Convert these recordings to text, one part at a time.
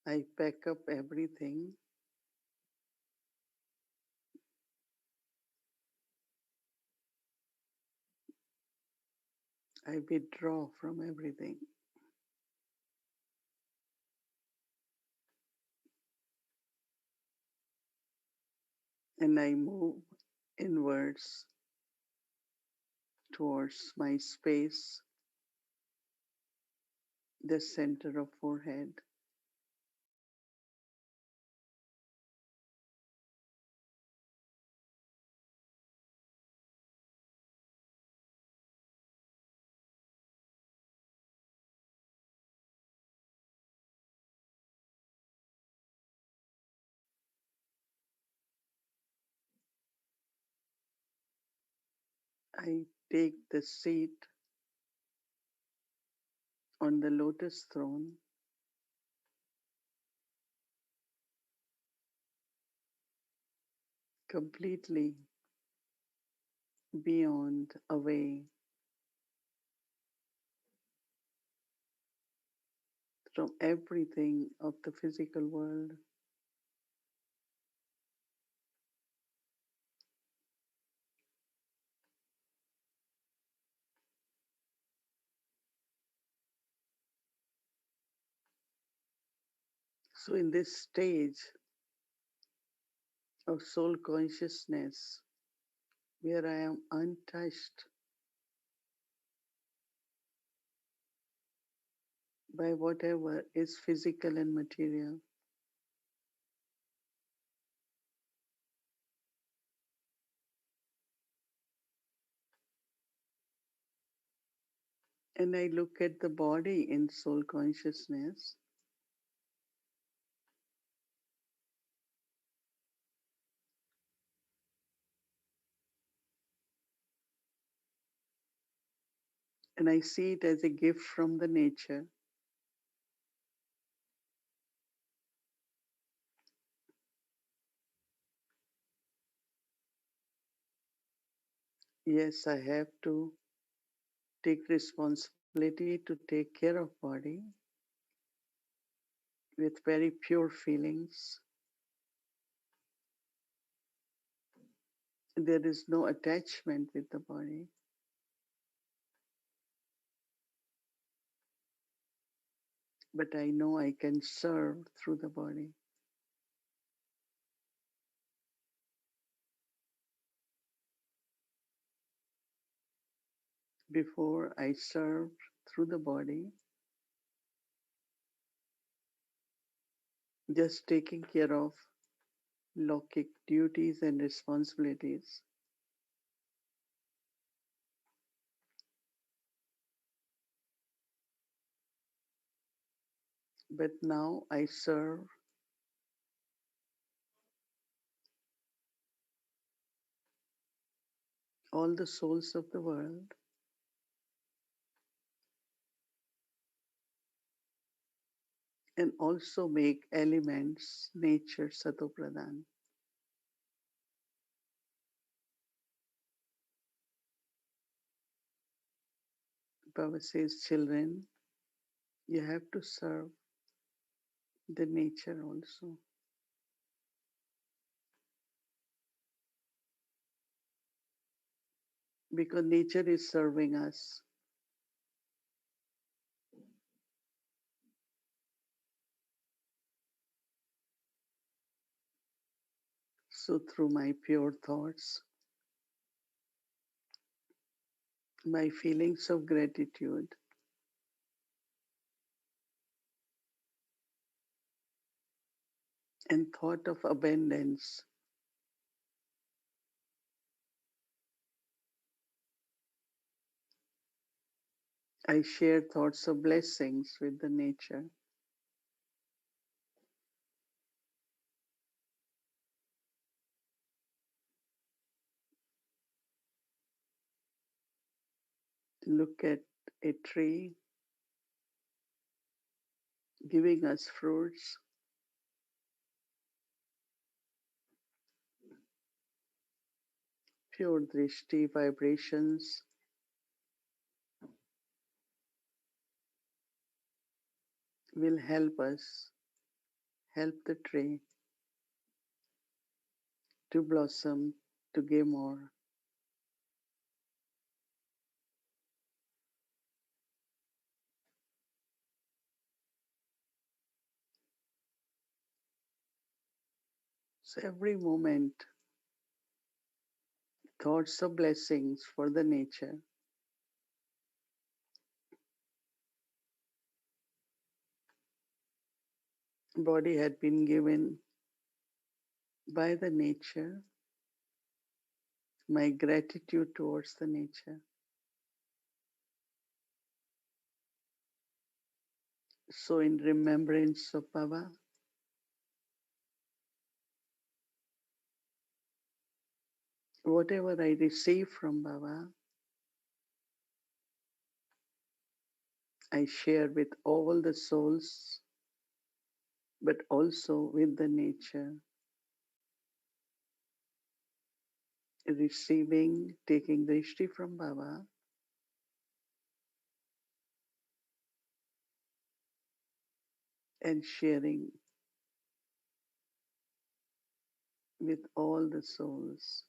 I pack up everything I withdraw from everything and I move inwards towards my space, the center of forehead. I take the seat on the lotus throne completely beyond, away from everything of the physical world. So, in this stage of soul consciousness, where I am untouched by whatever is physical and material, and I look at the body in soul consciousness, and I see it as a gift from the nature. Yes, I have to take responsibility to take care of body with very pure feelings. There is no attachment with the body, but I know I can serve through the body. Before I served through the body, just taking care of logic duties and responsibilities. But now I serve all the souls of the world and also make elements nature Satopradhan. Baba says, children, you have to serve the nature also because nature is serving us. So, through my pure thoughts, my feelings of gratitude, and thought of abundance, I share thoughts of blessings with the nature. Look at a tree giving us fruits, pure drishti vibrations will help us help the tree to blossom, to give more. So every moment, thoughts of blessings for the nature. Body had been given by the nature, my gratitude towards the nature. So in remembrance of Baba, whatever I receive from Baba, I share with all the souls, but also with the nature, receiving, taking drishti from Baba, and sharing with all the souls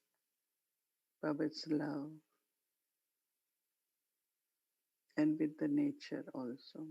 Baba's love and with the nature also.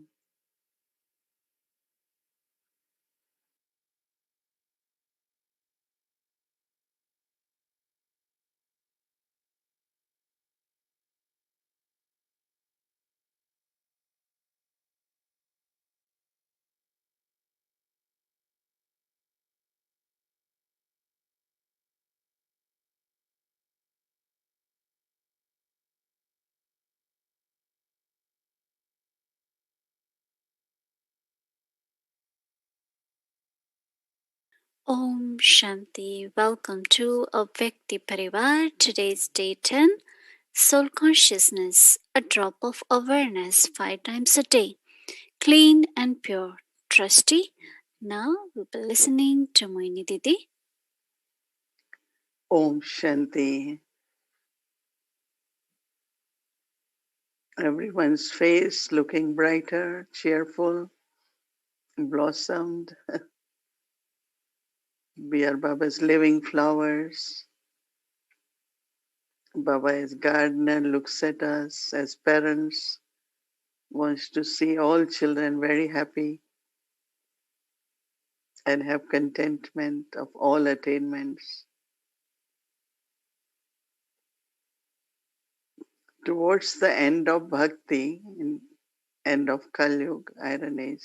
Om Shanti. Welcome to Vyakti Parivar. Today's day 10. Soul consciousness. A drop of awareness 5 times a day. Clean and pure. Trustee. Now we'll be listening to Mohini Didi. Om Shanti. Everyone's face looking brighter, cheerful, blossomed. We are Baba's living flowers. Baba as gardener looks at us as parents, wants to see all children very happy and have contentment of all attainments. Towards the end of bhakti, in end of Kali Yuga, Iron Age,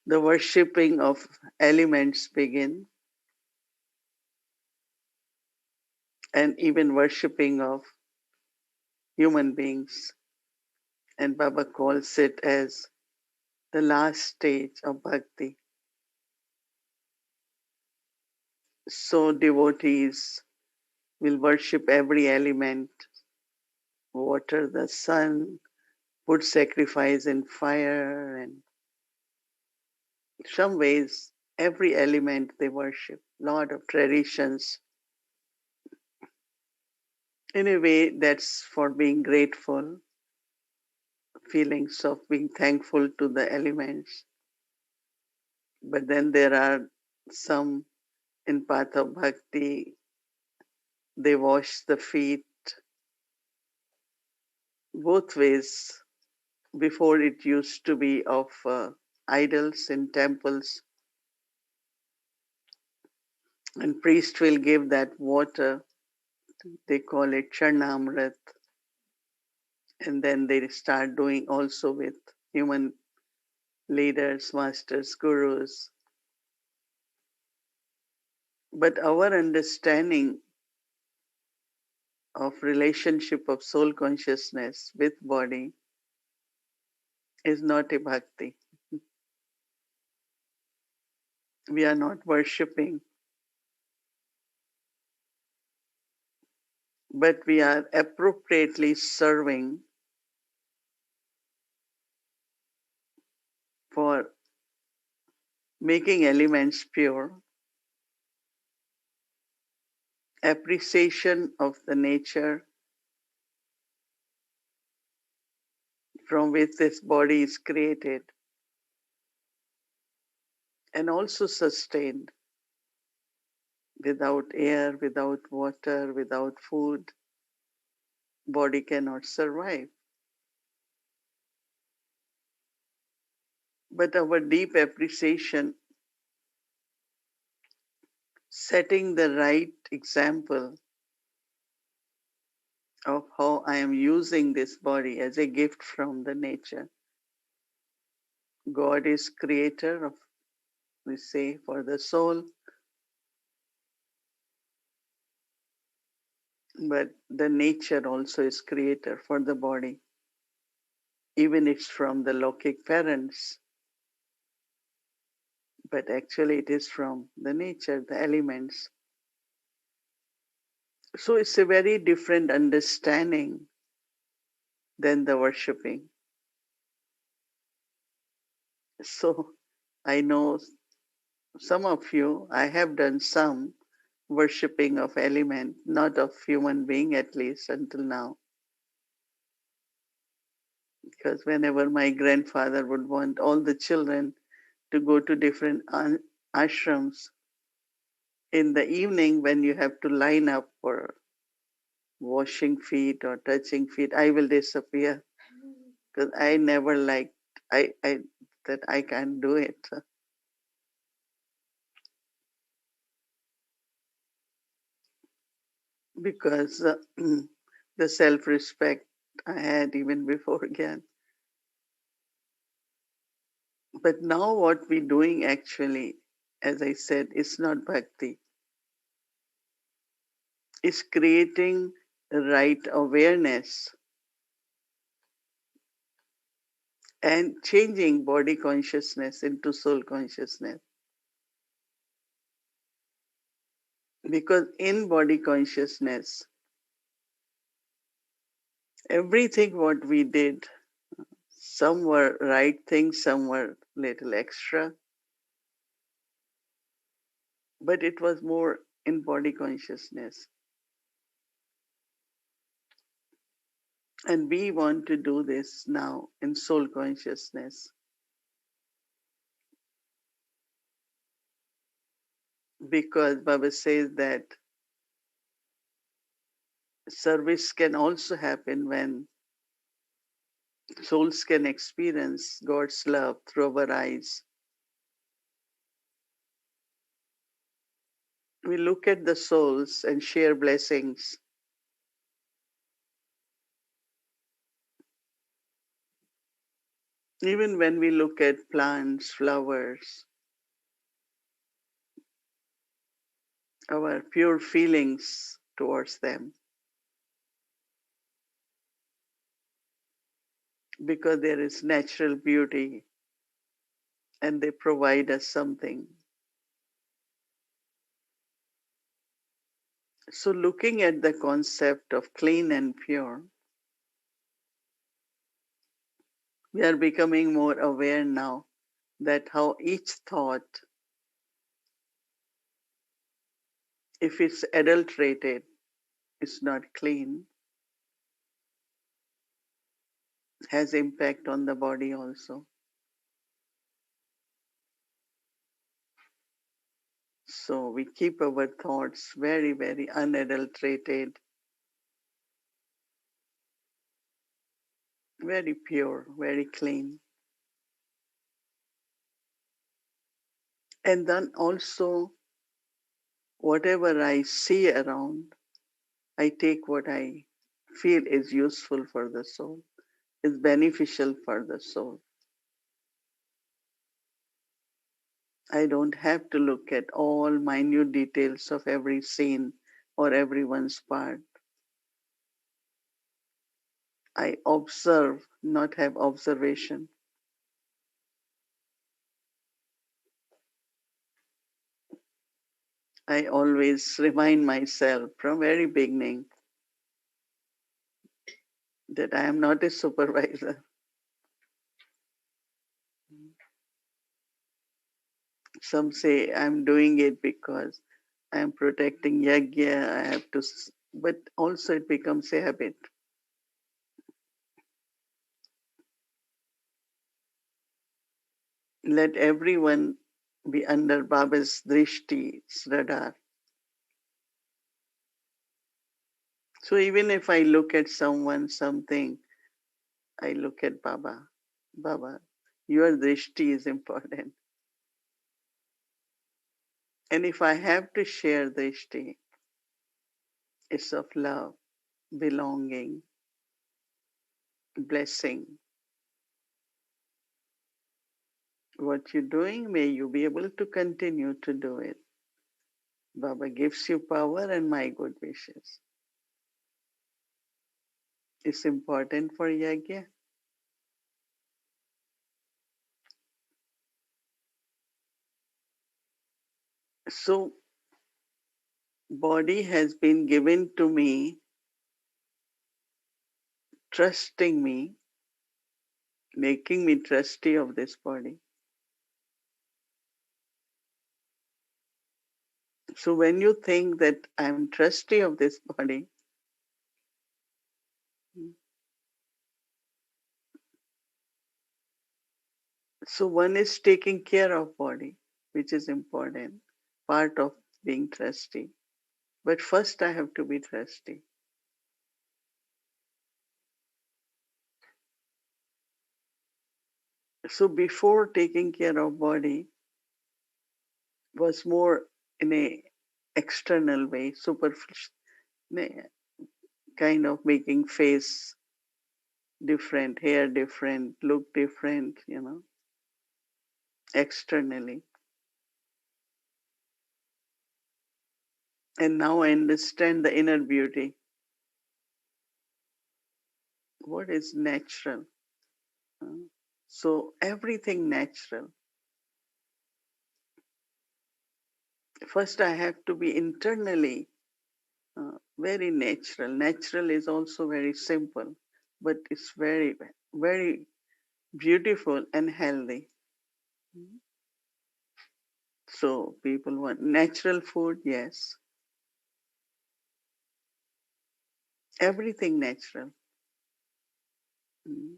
the worshipping of elements begin, and even worshipping of human beings. And Baba calls it as the last stage of bhakti. So devotees will worship every element, water, the sun, put sacrifice in fire, and in some ways, every element they worship. Lot of traditions. In a way, that's for being grateful, feelings of being thankful to the elements. But then there are some in path of bhakti, they wash the feet both ways. Before it used to be of idols in temples, and priest will give that water. They call it Charnamrit, and then they start doing also with human leaders, masters, gurus. But our understanding of relationship of soul consciousness with body is not a bhakti. We are not worshipping, but we are appropriately serving for making elements pure, appreciation of the nature from which this body is created, and also sustained. Without air, without water, without food, body cannot survive. But our deep appreciation, setting the right example of how I am using this body as a gift from the nature. God is creator of, we say, for the soul, but the nature also is creator for the body. Even it's from the Lokic parents, but actually it is from the nature, the elements. So it's a very different understanding than the worshipping. So I know some of you, I have done some worshipping of element, not of human being at least until now. Because whenever my grandfather would want all the children to go to different ashrams, in the evening when you have to line up for washing feet or touching feet, I will disappear because I never liked I that I can't do it because the self-respect I had even before again. But now what we're doing actually, as I said, is not bhakti. It's creating the right awareness and changing body consciousness into soul consciousness. Because in body consciousness, everything what we did, some were right things, some were little extra, but it was more in body consciousness. And we want to do this now in soul consciousness because Baba says that service can also happen when souls can experience God's love through our eyes. We look at the souls and share blessings. Even when we look at plants, flowers, our pure feelings towards them, because there is natural beauty and they provide us something. So, looking at the concept of clean and pure, we are becoming more aware now that how each thought, if it's adulterated, is not clean, has impact on the body also. So we keep our thoughts very, very unadulterated, very pure, very clean. And then also, whatever I see around, I take what I feel is useful for the soul, is beneficial for the soul. I don't have to look at all minute details of every scene or everyone's part. I observe, not have observation. I always remind myself from very beginning that I am not a supervisor. Some say I'm doing it because I'm protecting yagya, I have to, but also it becomes a habit. Let everyone be under Baba's drishti's radar. So even if I look at someone, something, I look at Baba. Baba, your drishti is important. And if I have to share drishti, it's of love, belonging, blessing. What you're doing, may you be able to continue to do it. Baba gives you power and my good wishes. It's important for yajna. So body has been given to me, trusting me, making me trustee of this body. So when you think that I'm trustee of this body, so one is taking care of body, which is important, part of being trustee. But first I have to be trustee. So before taking care of body was more in a external way, superficial, kind of making face different, hair different, look different, externally. And now I understand the inner beauty. What is natural? So everything natural. First, I have to be internally very natural. Natural is also very simple, but it's very, very beautiful and healthy. So people want natural food, yes. Everything natural. Mm.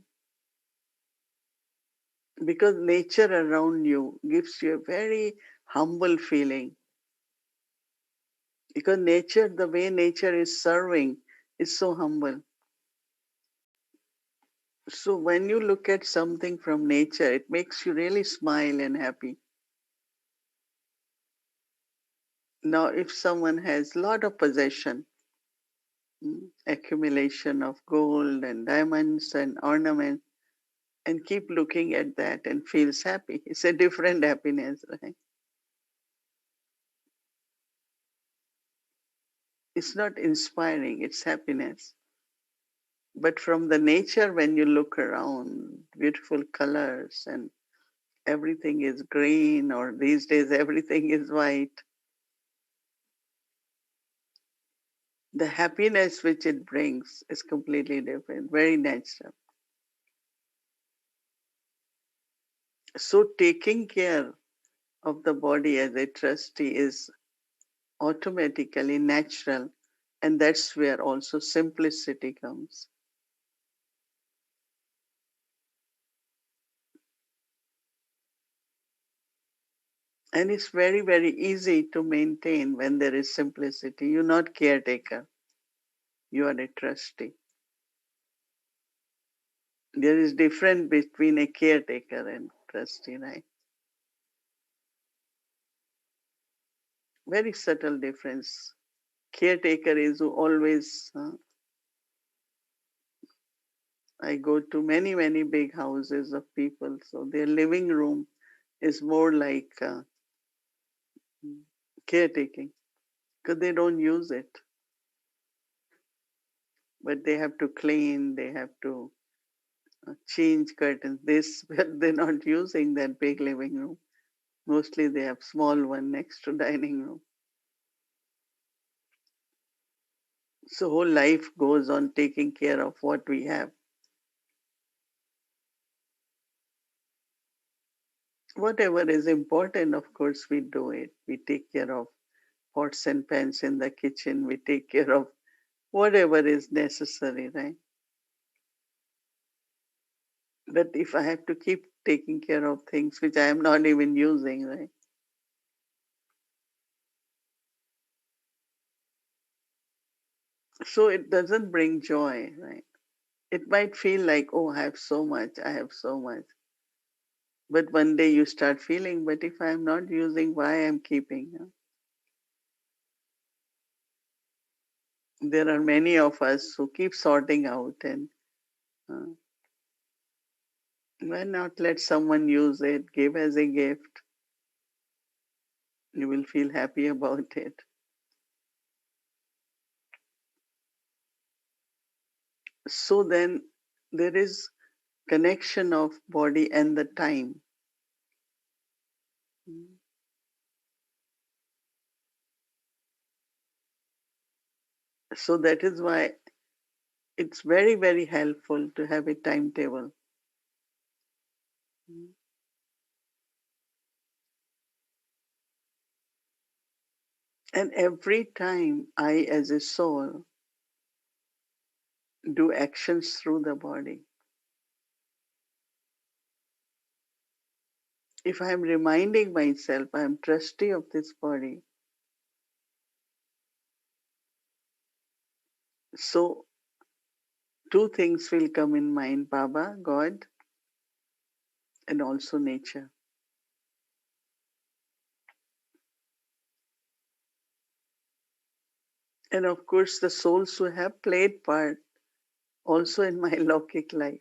Because nature around you gives you a very humble feeling. Because nature, the way nature is serving, is so humble. So when you look at something from nature, it makes you really smile and happy. Now, if someone has a lot of possession, accumulation of gold and diamonds and ornaments, and keep looking at that and feels happy, it's a different happiness, right? It's not inspiring, it's happiness. But from the nature, when you look around, beautiful colors and everything is green, or these days everything is white, the happiness which it brings is completely different, very natural. So taking care of the body as a trustee is automatically natural, and that's where also simplicity comes. And it's very, very easy to maintain when there is simplicity. You're not caretaker, you are a trustee. There is difference between a caretaker and trustee, right? Very subtle difference. Caretaker is who always, I go to many, many big houses of people, so their living room is more like caretaking because they don't use it, but they have to clean, they have to change curtains. This, they're not using that big living room. Mostly they have small one next to dining room. So whole life goes on taking care of what we have. Whatever is important, of course, we do it. We take care of pots and pans in the kitchen. We take care of whatever is necessary, right? But if I have to keep taking care of things which I am not even using, right? So it doesn't bring joy, right? It might feel like, oh, I have so much, I have so much. But one day you start feeling, but if I'm not using, why I'm keeping? There are many of us who keep sorting out, and uh, why not let someone use it, give as a gift? You will feel happy about it. So then there is connection of body and the time. So that is why it's very, very helpful to have a timetable. And every time I, as a soul, do actions through the body, if I am reminding myself I am trustee of this body, so two things will come in mind: Baba, God, and also nature. And of course, the souls who have played part also in my Lokik life.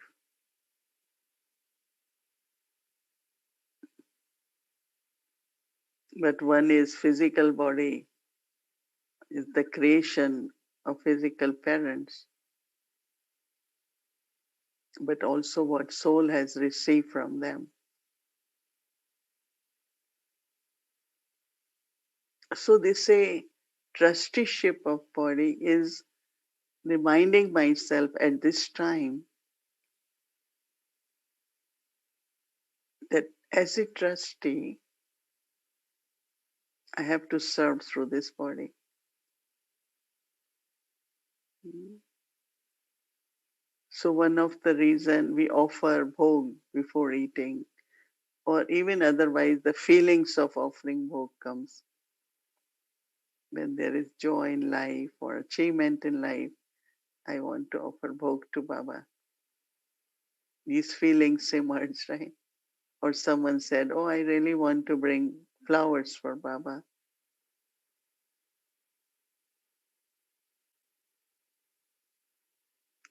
But one is physical body, is the creation of physical parents, but also what soul has received from them. So they say trusteeship of body is reminding myself at this time that as a trustee, I have to serve through this body. So one of the reason we offer bhog before eating, or even otherwise, the feelings of offering bhog comes when there is joy in life or achievement in life. I want to offer bhog to Baba. These feelings emerge, right? Or someone said, oh, I really want to bring flowers for Baba.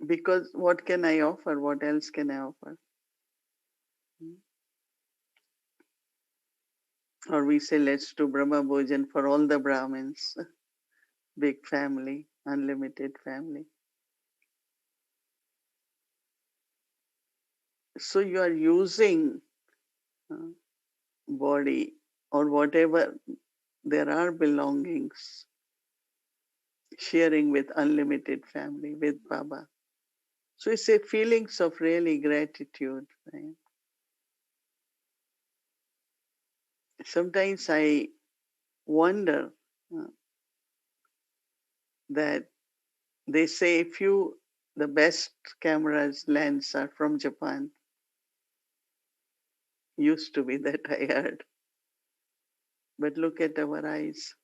Because what can I offer? What else can I offer? Or we say, let's do Brahma Bhojan for all the Brahmins, big family, unlimited family. So you are using uh, body or whatever there are belongings, sharing with unlimited family, with Baba. So it's a feelings of really gratitude. Right? Sometimes I wonder uh, that they say if you the best cameras lens are from Japan. Used to be that I heard. But look at our eyes.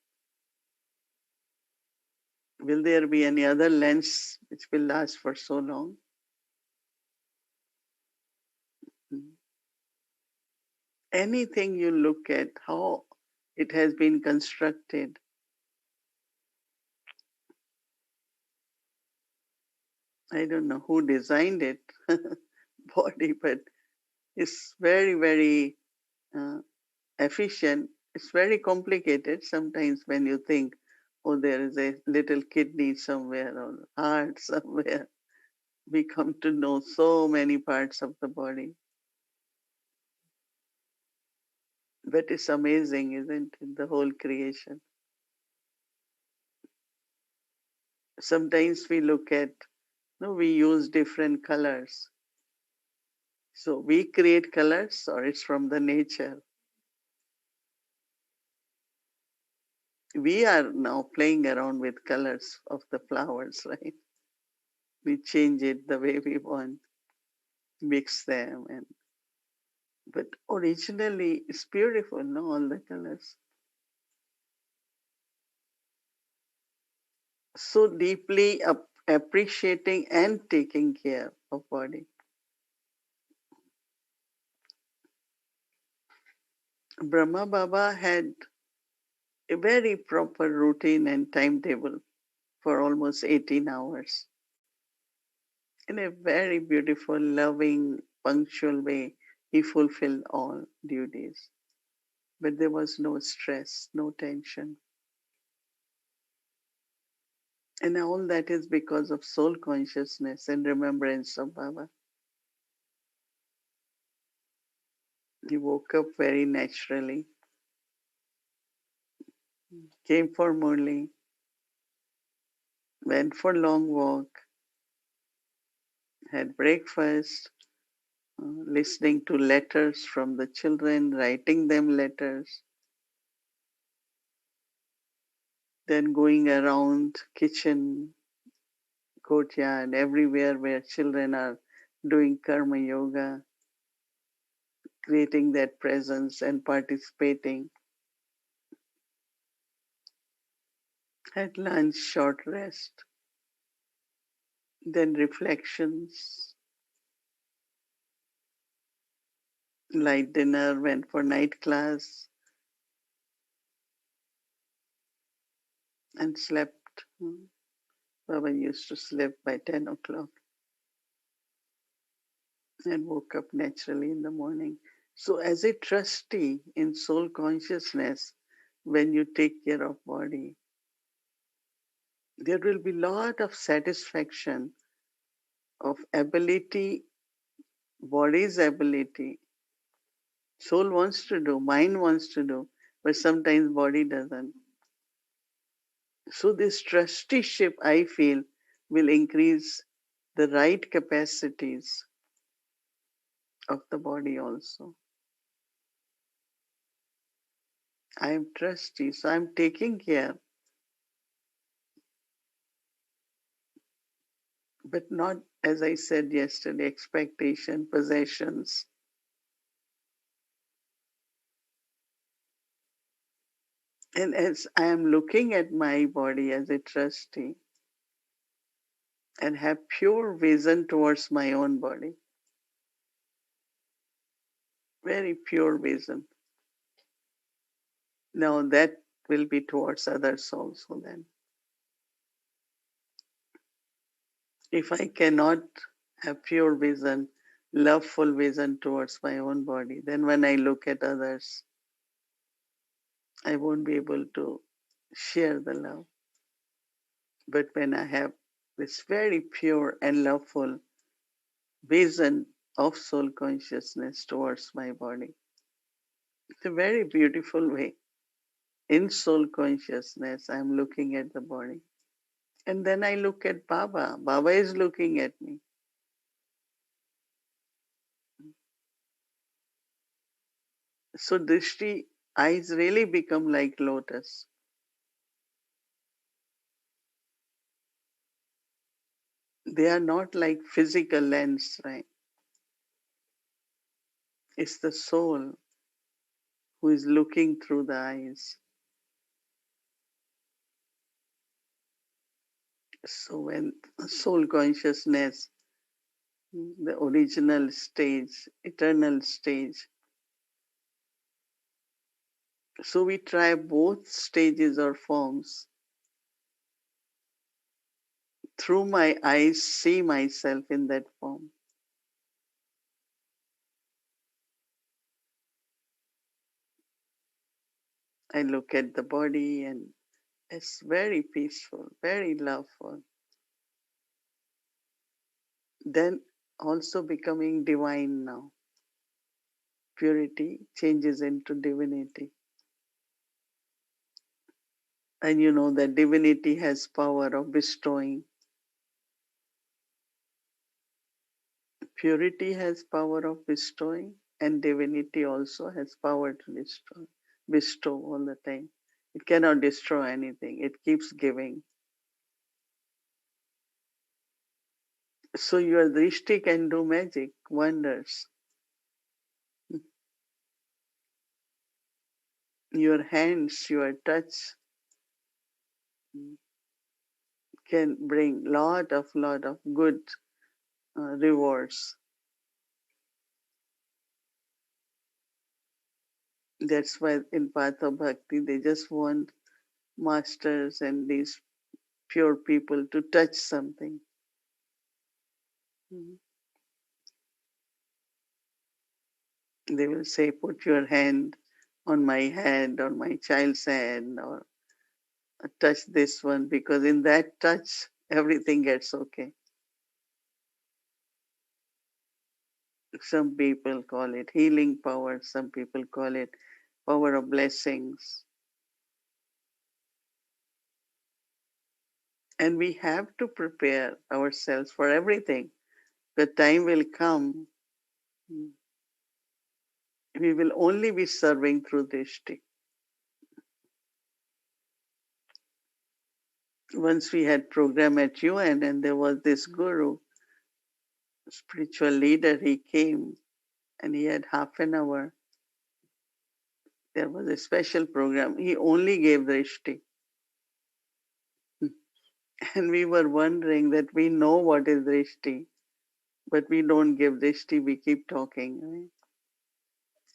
Will there be any other lens which will last for so long? Mm. Anything you look at, how it has been constructed, I don't know who designed it, body, but it's very, very uh, efficient. It's very complicated sometimes when you think, oh, there is a little kidney somewhere or heart somewhere. We come to know so many parts of the body. But it's amazing, isn't it? The whole creation. Sometimes we look at, no, we use different colors. So we create colors or it's from the nature. We are now playing around with colors of the flowers, right? We change it the way we want, mix them, and but originally it's beautiful, no, all the colors. so deeply appreciating and taking care of body. Brahma Baba had a very proper routine and timetable for almost 18 hours in a very beautiful, loving, punctual way. He fulfilled all duties, but there was no stress, no tension. And all that is because of soul consciousness and remembrance of Baba. He woke up very naturally, came for Murli, went for long walk, had breakfast, listening to letters from the children, writing them letters, then going around kitchen, courtyard, everywhere where children are doing karma yoga, creating that presence and participating. Had lunch, short rest, then reflections, light dinner, went for night class, and slept. Baba used to sleep by 10 o'clock and woke up naturally in the morning. So, as a trustee in soul consciousness, when you take care of body, there will be lot of satisfaction of ability, body's ability. Soul wants to do, mind wants to do, but sometimes body doesn't. So this trusteeship, I feel, will increase the right capacities of the body also. I am trustee, so I'm taking care, but not, as I said yesterday, expectation, possessions. And as I am looking at my body as a trustee and have pure vision towards my own body, very pure vision. Now that will be towards others also then. If I cannot have pure vision, loveful vision towards my own body, then when I look at others, I won't be able to share the love. But when I have this very pure and loveful vision of soul consciousness towards my body, it's a very beautiful way. In soul consciousness, I'm looking at the body. And then I look at Baba. Baba is looking at me. So Drishti eyes really become like lotus. They are not like physical lens, right? It's the soul who is looking through the eyes. So when soul consciousness, the original stage, eternal stage, so we try both stages or forms. Through my eyes, see myself in that form. I look at the body and it's very peaceful, very loveful. Then also becoming divine now. Purity changes into divinity. And you know that divinity has power of bestowing. Purity has power of bestowing, and divinity also has power to bestow all the time. It cannot destroy anything. It keeps giving. So your drishti can do magic, wonders. Your hands, your touch, can bring lot of good rewards. That's why in Path of Bhakti they just want masters and these pure people to touch something. Mhm. They will say, put your hand on my head, on my child's hand, or touch this one, because in that touch, everything gets okay. Some people call it healing power, some people call it power of blessings. And we have to prepare ourselves for everything. The time will come, we will only be serving through drishti. Once we had program at UN and there was this guru, spiritual leader, he came and he had half an hour. There was a special program. He only gave drishti. And we were wondering that we know what is drishti, but we don't give drishti, we keep talking. Right?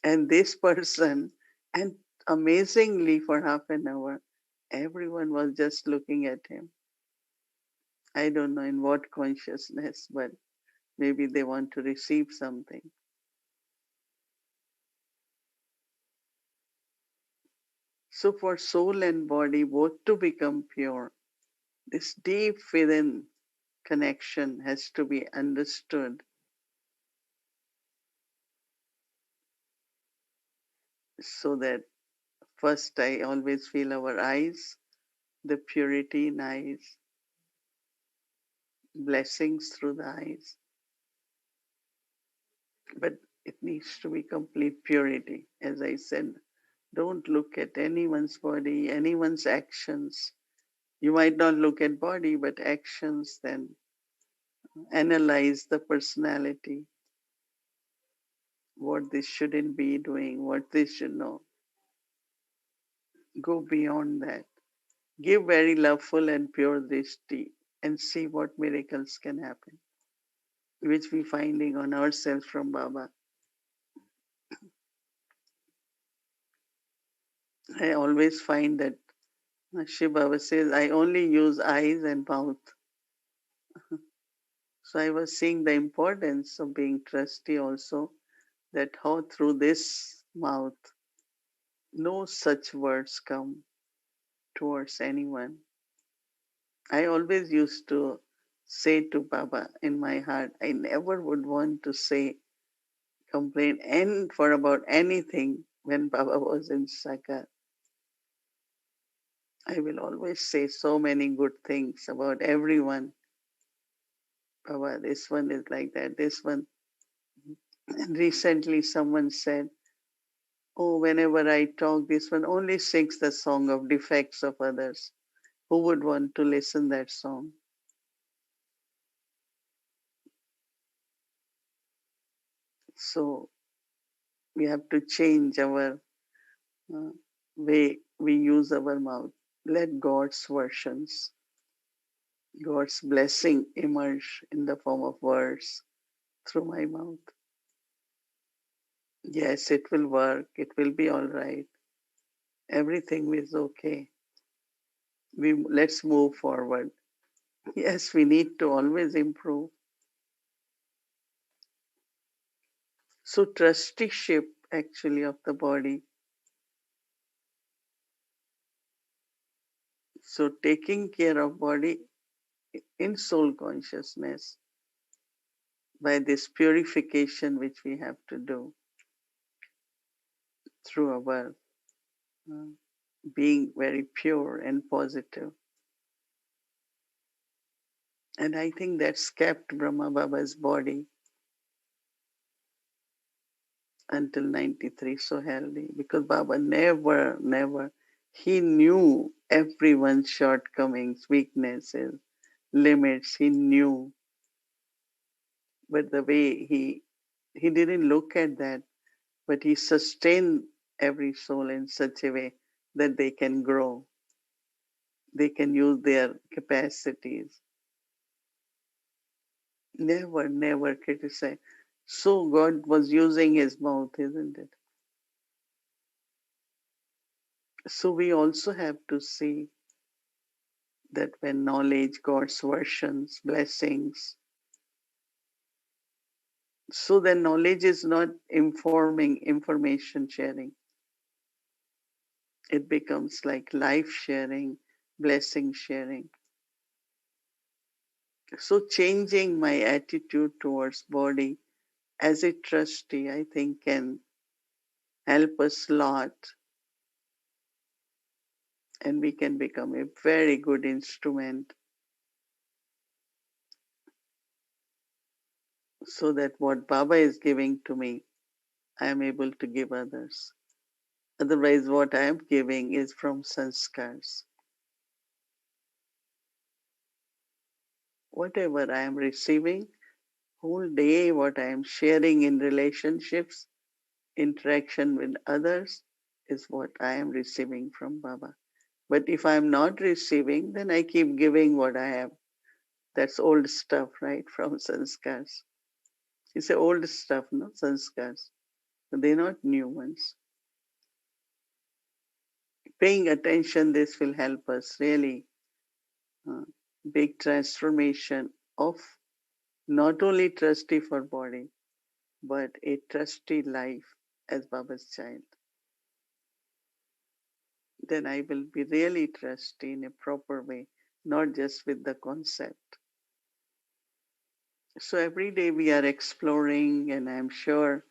And this person, and amazingly for half an hour, everyone was just looking at him. I don't know in what consciousness, but maybe they want to receive something. So for soul and body both to become pure, this deep within connection has to be understood, so that first I always feel our eyes, the purity in eyes, blessings through the eyes. But it needs to be complete purity. As I said, don't look at anyone's body, anyone's actions. You might not look at body, but actions, then analyze the personality, what this shouldn't be doing, what this should know. Go beyond that. Give very loveful and pure drishti and see what miracles can happen, which we finding on ourselves from Baba. I always find that Shiv Baba says, I only use eyes and mouth. So I was seeing the importance of being trustee also, that how through this mouth no such words come towards anyone. I always used to say to Baba in my heart, I never would want to say, complain and for about anything when Baba was in Sakar. I will always say so many good things about everyone. Baba, this one is like that, this one. And recently someone said, oh, whenever I talk, this one only sings the song of defects of others. Who would want to listen that song? So we have to change our uh, way we use our mouth. Let God's versions, God's blessing emerge in the form of words through my mouth. Yes, it will work. It will be all right. Everything is okay. Let's move forward. Yes, we need to always improve. So trusteeship actually of the body. So taking care of body in soul consciousness by this purification which we have to do through our uh, being very pure and positive. And I think that's kept Brahma Baba's body until 93 so healthy, because Baba never, he knew everyone's shortcomings, weaknesses, limits, he knew. But the way he didn't look at that, but he sustained every soul in such a way that they can grow. they can use their capacities. Never criticize. So God was using his mouth, isn't it? So we also have to see that when knowledge, God's versions, blessings, so then knowledge is not informing, information sharing. It becomes like life sharing, blessing sharing. So changing my attitude towards body as a trustee, I think can help us a lot, and we can become a very good instrument so that what Baba is giving to me, I am able to give others. Otherwise, what I am giving is from sanskars. Whatever I am receiving, whole day, what I am sharing in relationships, interaction with others, is what I am receiving from Baba. But if I am not receiving, then I keep giving what I have. That's old stuff, right? From sanskars. It's old stuff, no? Sanskars. They're not new ones. Paying attention, this will help us really big transformation of not only trustee for body, but a trustee life as Baba's child. Then I will be really trustee in a proper way, not just with the concept. So every day we are exploring, and I'm sure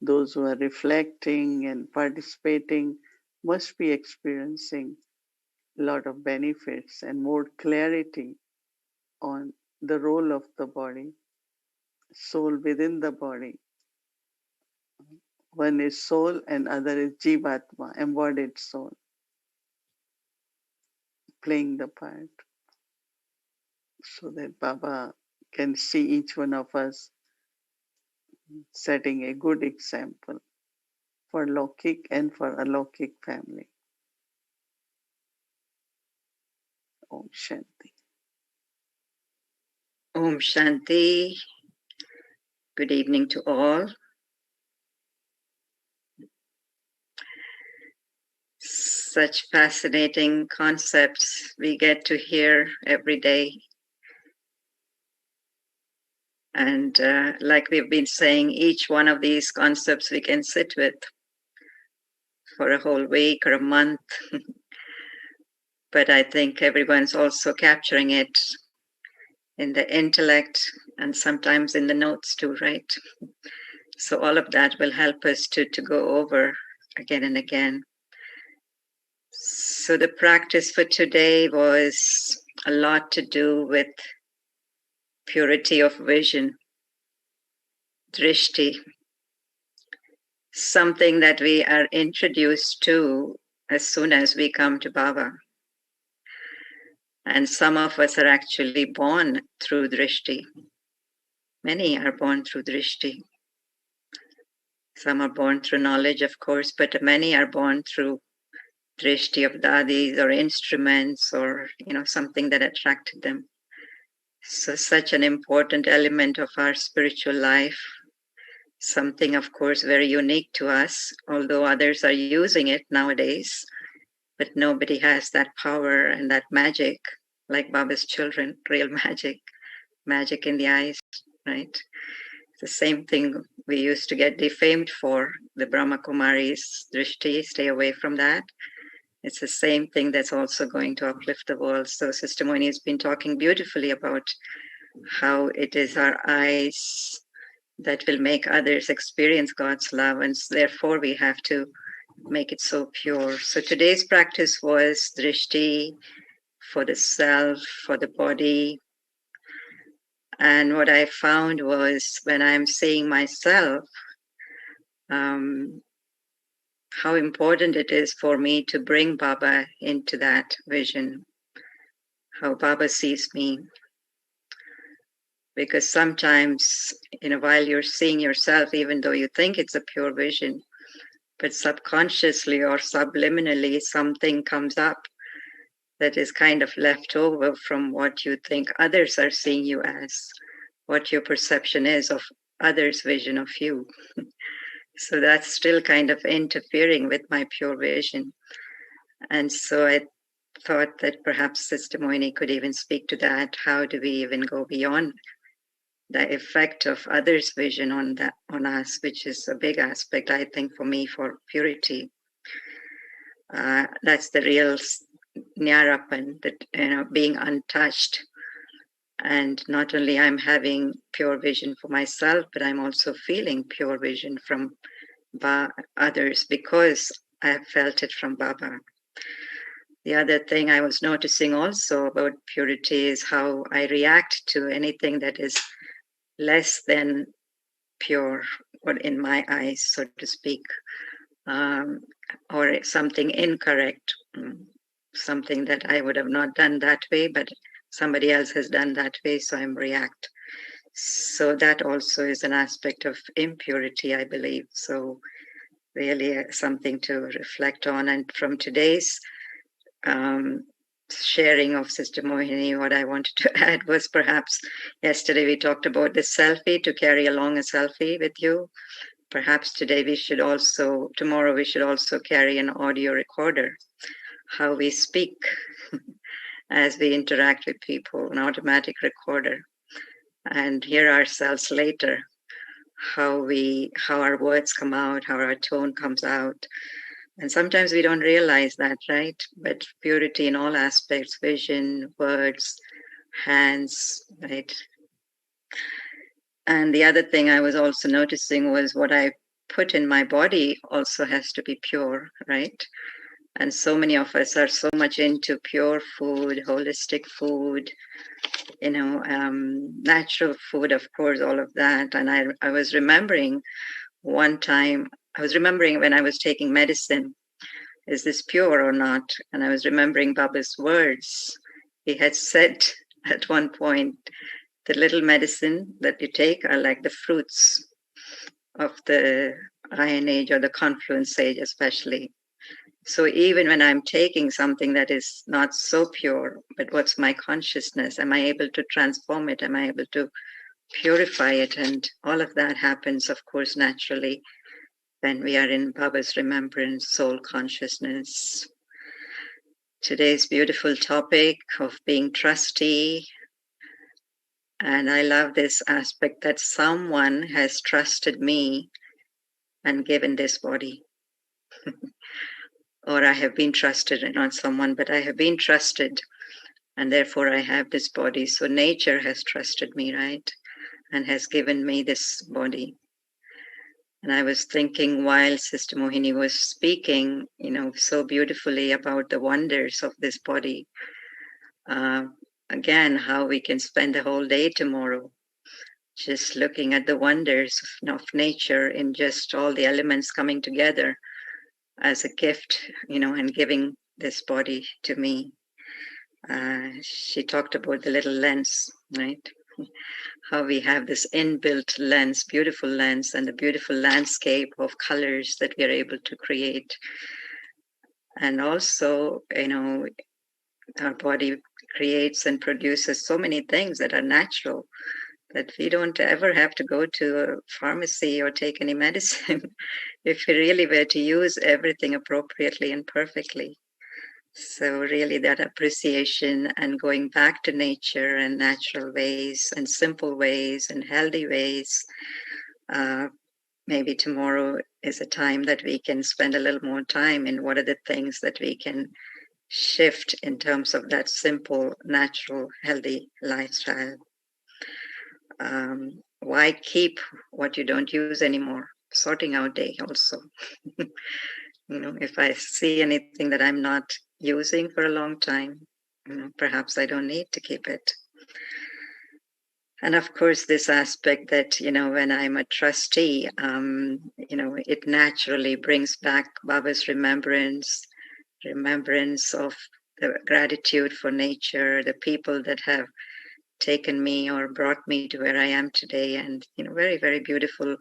those who are reflecting and participating must be experiencing a lot of benefits and more clarity on the role of the body, soul within the body. One is soul and other is Jivatma, embodied soul, playing the part so that Baba can see each one of us setting a good example for Lokik and for Alokik family. Om Shanti. Om Shanti. Good evening to all. Such fascinating concepts we get to hear every day. And like we've been saying, each one of these concepts we can sit with for a whole week or a month. But I think everyone's also capturing it in the intellect and sometimes in the notes too, right? So all of that will help us to go over again and again. So the practice for today was a lot to do with purity of vision, drishti, something that we are introduced to as soon as we come to Baba. And some of us are actually born through drishti. Many are born through drishti. Some are born through knowledge, of course, but many are born through drishti of dadis or instruments or, something that attracted them. So such an important element of our spiritual life, something of course very unique to us, although others are using it nowadays, but nobody has that power and that magic like Baba's children, real magic in the eyes, right? The same thing we used to get defamed for, the Brahma Kumaris, drishti, stay away from that. It's the same thing that's also going to uplift the world. So Sister Mohini has been talking beautifully about how it is our eyes that will make others experience God's love, and therefore we have to make it so pure. So today's practice was drishti for the self, for the body. And what I found was when I'm seeing myself, how important it is for me to bring Baba into that vision, how Baba sees me. Because sometimes, while you're seeing yourself, even though you think it's a pure vision, but subconsciously or subliminally, something comes up that is kind of left over from what you think others are seeing you as, what your perception is of others' vision of you. So that's still kind of interfering with my pure vision. And so I thought that perhaps Sister Mohini could even speak to that. How do we even go beyond the effect of others' vision on us, which is a big aspect, I think, for me, for purity. That's the real Nyarapan, that being untouched. And not only I'm having pure vision for myself, but I'm also feeling pure vision from others because I have felt it from Baba. The other thing I was noticing also about purity is how I react to anything that is less than pure, or in my eyes, so to speak, or something incorrect, something that I would have not done that way, but somebody else has done that way, so I'm react. So that also is an aspect of impurity, I believe. So really something to reflect on. And from today's sharing of Sister Mohini, what I wanted to add was perhaps yesterday we talked about the selfie, to carry along a selfie with you. Perhaps tomorrow we should also carry an audio recorder, how we speak as we interact with people, an automatic recorder, and hear ourselves later, how our words come out, how our tone comes out. And sometimes we don't realize that, right? But purity in all aspects, vision, words, hands, right? And the other thing I was also noticing was what I put in my body also has to be pure, right? And so many of us are so much into pure food, holistic food, natural food, of course, all of that. And I was remembering one time, when I was taking medicine, is this pure or not? And I was remembering Baba's words. He had said at one point, the little medicine that you take are like the fruits of the Iron Age or the Confluence Age, especially. So even when I'm taking something that is not so pure, but what's my consciousness? Am I able to transform it? Am I able to purify it? And all of that happens, of course, naturally when we are in Baba's remembrance, soul consciousness. Today's beautiful topic of being trustee. And I love this aspect that someone has trusted me and given this body. Or I have been trusted, not someone, but I have been trusted, and therefore I have this body. So nature has trusted me, right? And has given me this body. And I was thinking while Sister Mohini was speaking, so beautifully about the wonders of this body. Again, how we can spend the whole day tomorrow just looking at the wonders of nature in just all the elements coming together as a gift, and giving this body to me. She talked about the little lens, right? How we have this inbuilt lens, beautiful lens, and the beautiful landscape of colors that we are able to create. And also, our body creates and produces so many things that are natural, that we don't ever have to go to a pharmacy or take any medicine if we really were to use everything appropriately and perfectly. So really that appreciation and going back to nature and natural ways and simple ways and healthy ways. Maybe tomorrow is a time that we can spend a little more time in what are the things that we can shift in terms of that simple, natural, healthy lifestyle. Why keep what you don't use anymore? Sorting out day also. If I see anything that I'm not using for a long time, perhaps I don't need to keep it. And of course, this aspect that, when I'm a trustee, it naturally brings back Baba's remembrance of the gratitude for nature, the people that have taken me or brought me to where I am today, and very, very beautiful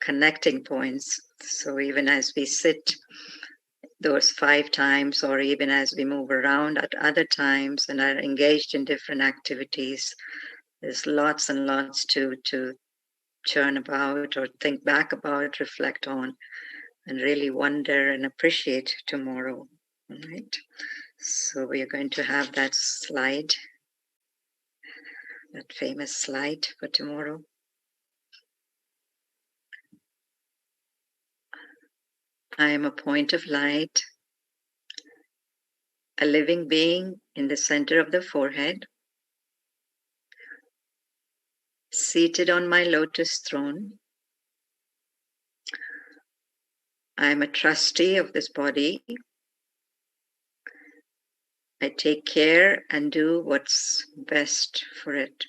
connecting points. So even as we sit those 5 times, or even as we move around at other times and are engaged in different activities, there's lots and lots to churn about or think back about, reflect on, and really wonder and appreciate tomorrow. Right? So we are going to have that slide, that famous slide for tomorrow. I am a point of light, a living being in the center of the forehead, seated on my lotus throne. I am a trustee of this body. I take care and do what's best for it.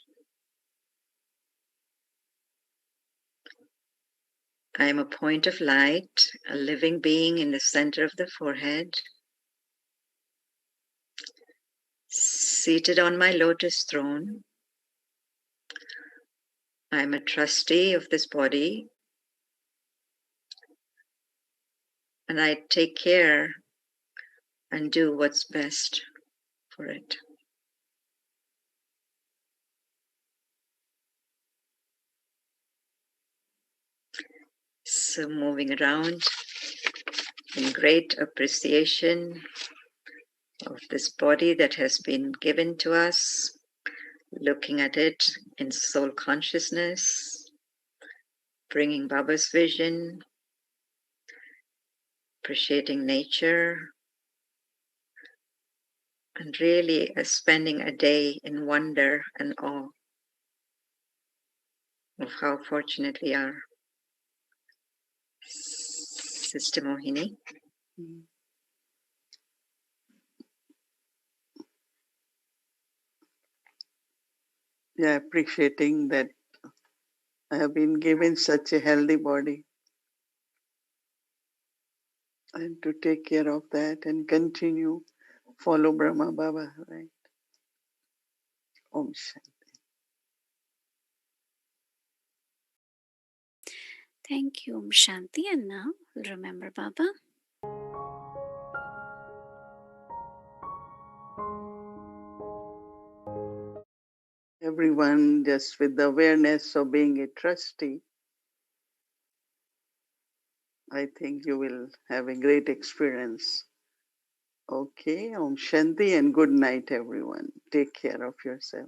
I am a point of light, a living being in the center of the forehead, seated on my lotus throne. I am a trustee of this body, and I take care and do what's best for it. So moving around in great appreciation of this body that has been given to us, looking at it in soul consciousness, bringing Baba's vision, appreciating nature, and really spending a day in wonder and awe of how fortunate we are. Sister Mohini. Yeah, appreciating that I have been given such a healthy body and to take care of that and continue, follow Brahma Baba, right? Om Shanti. Thank you, Om Shanti. And now, remember Baba. Everyone, just with the awareness of being a trustee, I think you will have a great experience. Okay, Om Shanti and good night, everyone. Take care of yourself.